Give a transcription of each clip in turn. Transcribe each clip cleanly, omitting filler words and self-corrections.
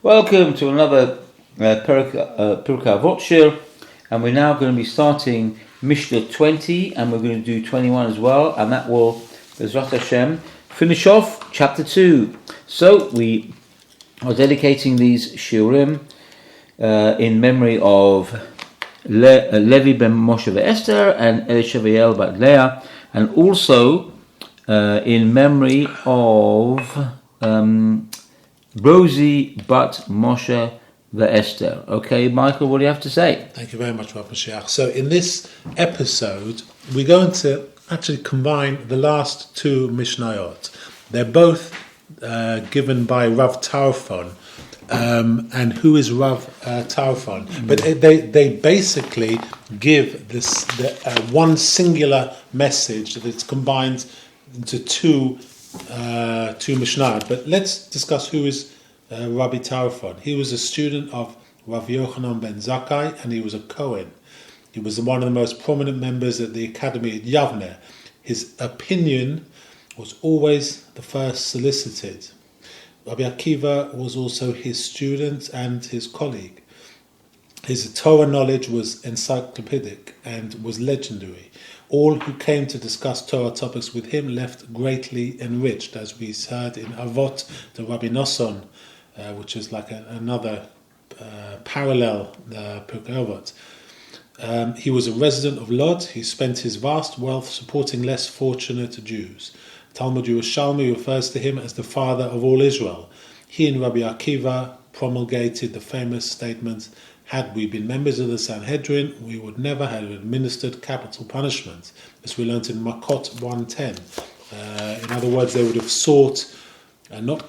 Welcome to another Pirkei Avot shir, and we're now going to be starting Mishna 20, and we're going to do 21 as well, and that will, Bezrat Hashem, finish off chapter 2. So we are dedicating these shiurim in memory of Levy ben Moshe Esther and Elishaviel bat Leah, and also in memory of Rosie bat Moshe Esther. Okay, Michael, what do you have to say? Thank you very much, Rav Mashiach. So in this episode, we're going to actually combine the last two Mishnayot. They're both given by Rav Tarfon. And who is Rav Tarfon? But they basically give this one singular message that's combined into two Mishnah. But let's discuss who is Rabbi Tarfon. He was a student of Rav Yochanan ben Zakkai, and he was a Kohen. He was one of the most prominent members at the academy at Yavne. His opinion was always the first solicited. Rabbi Akiva was also his student and his colleague. His Torah knowledge was encyclopedic and was legendary. All who came to discuss Torah topics with him left greatly enriched, as we heard in Avot, the Rabbi Nosson, which is like another parallel Pirkei Avot. He was a resident of Lod. He spent his vast wealth supporting less fortunate Jews. Talmud Yerushalmi refers to him as the father of all Israel. He and Rabbi Akiva promulgated the famous statement, "Had we been members of the Sanhedrin, we would never have administered capital punishment," as we learnt in Makot 110. In other words, they would have sought not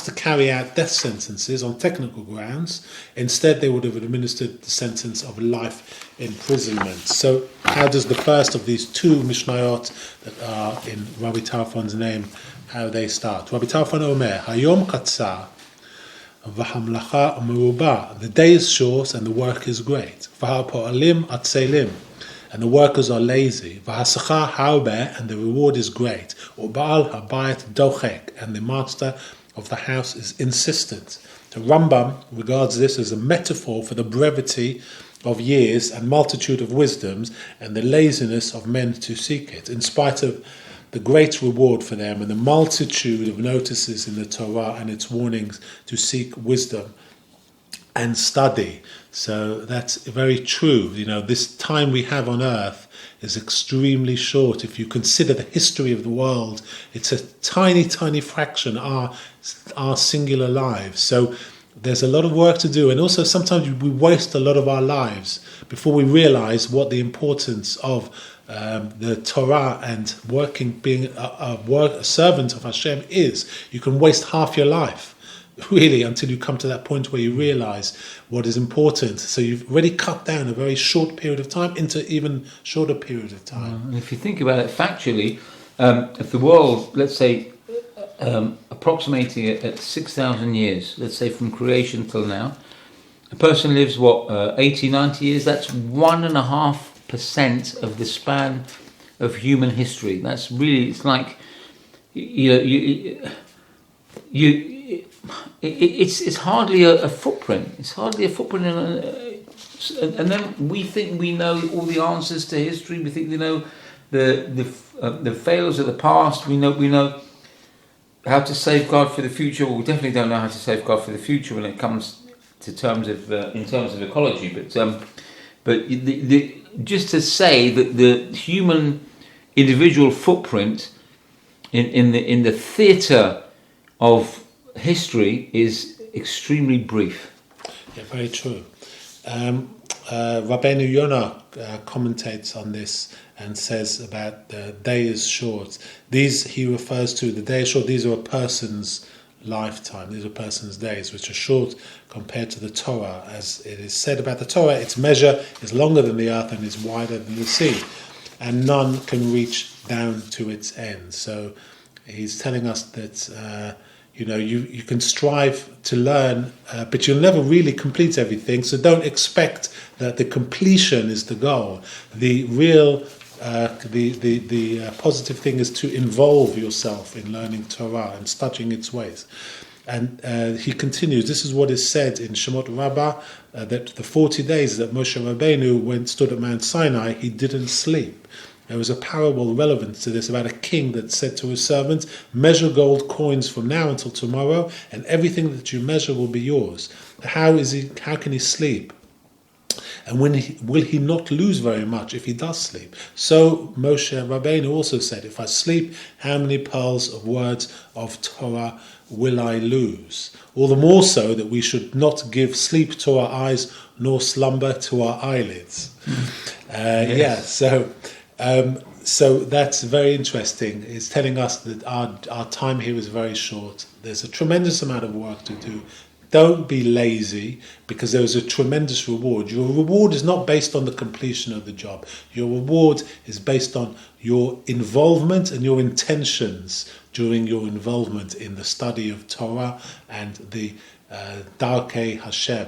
to carry out death sentences on technical grounds. Instead, they would have administered the sentence of life imprisonment. So, how does the first of these two Mishnayot that are in Rabbi Tarfon's name, how they start? Rabbi Tarfon Omer, Hayom Katzar, V'hamlacha Meruba. The day is short and the work is great. V'ha'po'alim atzelim. And the workers are lazy. V'hasachar haubeh, and the reward is great. U'ba'al habayit dochek, and the master of the house is insistent. The Rambam regards this as a metaphor for the brevity of years and multitude of wisdoms and the laziness of men to seek it, in spite of the great reward for them and the multitude of notices in the Torah and its warnings to seek wisdom and study. So that's very true. You know, this time we have on earth is extremely short. If you consider the history of the world, it's a tiny, tiny fraction of our singular lives. So there's a lot of work to do, and also sometimes we waste a lot of our lives before we realize what the importance of the Torah and being a servant of Hashem is. You can waste half your life, really, until you come to that point where you realize what is important. So you've already cut down a very short period of time into even shorter period of time. And if you think about it factually, if the world, let's say, approximating it at 6,000 years, let's say from creation till now, a person lives, 80, 90 years, that's 1.5% of the span of human history. That's really, it's like, it's hardly a footprint. It's hardly a footprint, and then we think we know all the answers to history. We think we know the failures of the past. We know how to safeguard for the future. Well, we definitely don't know how to safeguard for the future when it comes to terms of in terms of ecology. But just to say that the human individual footprint in the theatre of history is extremely brief. Yeah, very true. Rabbeinu Yonah commentates on this and says about the day is short. These he refers to, the day is short, these are a person's lifetime, these are a person's days, which are short compared to the Torah. As it is said about the Torah, its measure is longer than the earth and is wider than the sea, and none can reach down to its end. So he's telling us that you can strive to learn, but you'll never really complete everything. So don't expect that the completion is the goal. The real the positive thing is to involve yourself in learning Torah and studying its ways. And he continues, this is what is said in Shemot Rabbah, that the 40 days that Moshe Rabbeinu stood at Mount Sinai, he didn't sleep. There was a parable relevant to this about a king that said to his servants, measure gold coins from now until tomorrow, and everything that you measure will be yours. How can he sleep? And will he not lose very much if he does sleep? So Moshe Rabbeinu also said, if I sleep, how many pearls of words of Torah will I lose? All the more so that we should not give sleep to our eyes, nor slumber to our eyelids. So that's very interesting. It's telling us that our time here is very short. There's a tremendous amount of work to do. Don't be lazy, because there is a tremendous reward. Your reward is not based on the completion of the job. Your reward is based on your involvement and your intentions during your involvement in the study of Torah and the Darkei Hashem.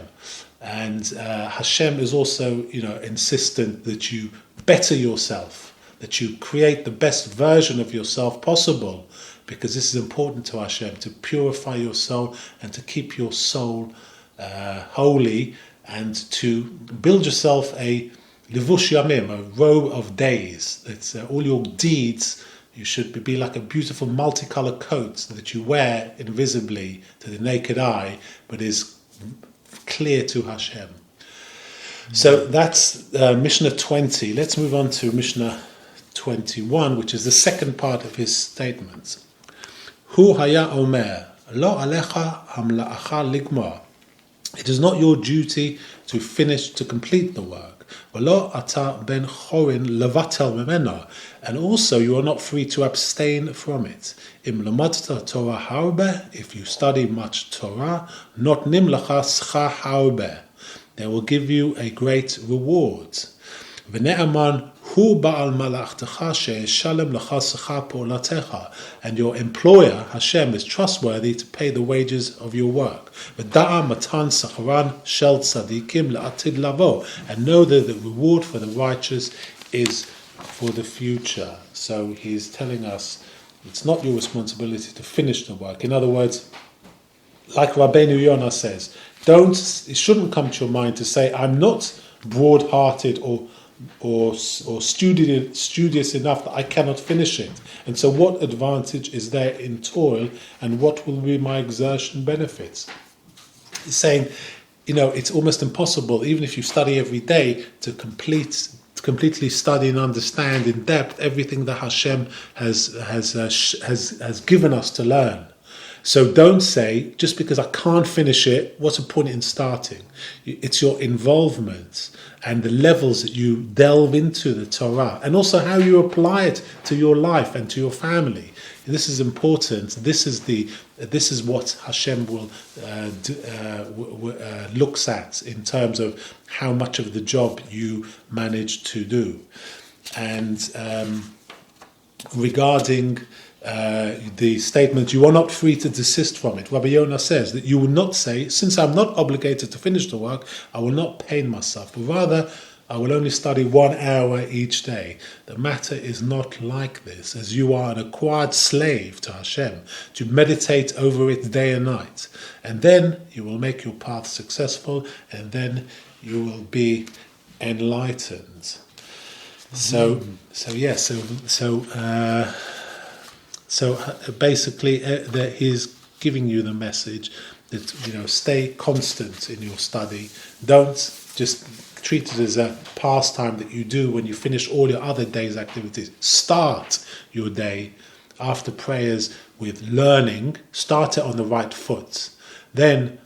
And Hashem is also, insistent that you better yourself, that you create the best version of yourself possible, because this is important to Hashem, to purify your soul and to keep your soul holy, and to build yourself a levush yamim, a robe of days. That's all your deeds. You should be like a beautiful multicolored coat that you wear invisibly to the naked eye, but is clear to Hashem. So that's Mishnah 20. Let's move on to Mishnah 21, which is the second part of his statements. Hu haya omer, lo alecha hamla'acha ligmor. It is not your duty to complete the work. V'lo ata ben chorin levatel memena, and also you are not free to abstain from it. Im lamadta Torah harbe, if you study much Torah, not nim lacha schar harbe, they will give you a great reward. V'ne'aman hu ba'al malachtecha she'eshalem lacha schar po'olatecha, and your employer Hashem is trustworthy to pay the wages of your work. V'da'a matan sacharan shel tzadikim la'atid lavo, and know that the reward for the righteous is for the future. So he's telling us it's not your responsibility to finish the work. In other words, like Rabbeinu Yonah says, it shouldn't come to your mind to say, I'm not broad-hearted or studious enough that I cannot finish it. And so what advantage is there in toil, and what will be my exertion benefits? He's saying, it's almost impossible, even if you study every day, to completely study and understand in depth everything that Hashem has given us to learn. So don't say, just because I can't finish it, what's the point in starting? It's your involvement and the levels that you delve into the Torah, and also how you apply it to your life and to your family. This is important. This is what Hashem will looks at in terms of how much of the job you manage to do. And regarding the statement, you are not free to desist from it, Rabbi Yonah says that you will not say, since I'm not obligated to finish the work, I will not pain myself, but rather I will only study 1 hour each day. The matter is not like this, as you are an acquired slave to Hashem, to meditate over it day and night. And then you will make your path successful, and then you will be enlightened. So basically, that he's giving you the message that stay constant in your study. Don't just treat it as a pastime that you do when you finish all your other day's activities. Start your day after prayers with learning. Start it on the right foot. Then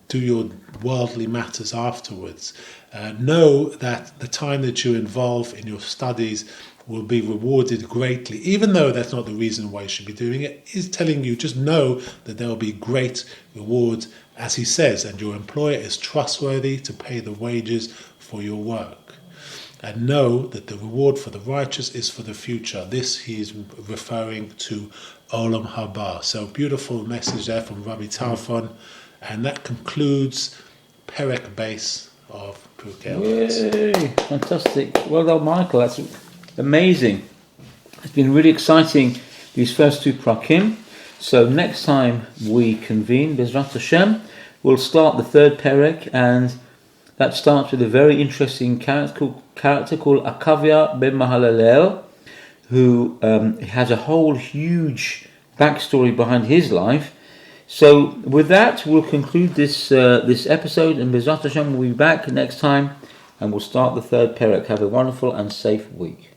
do your worldly matters afterwards. Know that the time that you involve in your studies will be rewarded greatly, even though that's not the reason why you should be doing it. He's telling you, just know that there will be great reward, as he says, and your employer is trustworthy to pay the wages for your work. And know that the reward for the righteous is for the future. This he is referring to Olam Haba. So beautiful message there from Rabbi Tarfon, and that concludes Perek Base of Pirkei Avot. Yay! Fantastic. Well done, Michael. amazing. It's been really exciting, these first two prakim. So next time we convene, Bezrat Hashem, we'll start the third perek, and that starts with a very interesting character called Akavia ben Mahalalel, who has a whole huge backstory behind his life. So with that, we'll conclude this episode, and Bezrat Hashem will be back next time, and we'll start the third perek. Have a wonderful and safe week.